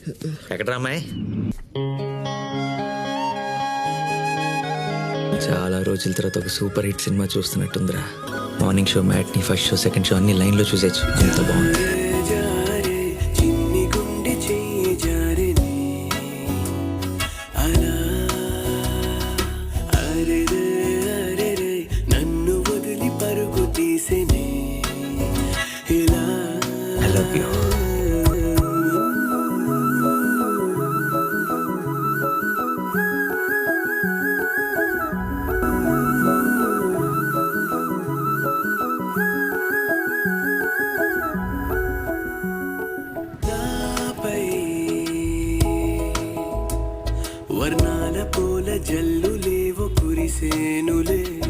ఎక్కడ్రా అమ్మాయి? చాలా రోజుల తర్వాత ఒక సూపర్ హిట్ సినిమా చూస్తున్నట్టుందిరా. Morning show, matinee, first show, second show అన్ని లైన్లో చూసేచ్చు. అంత బాగుంది. I love you. వర్ణాల పూల జల్లులేవో కురిసేనులే.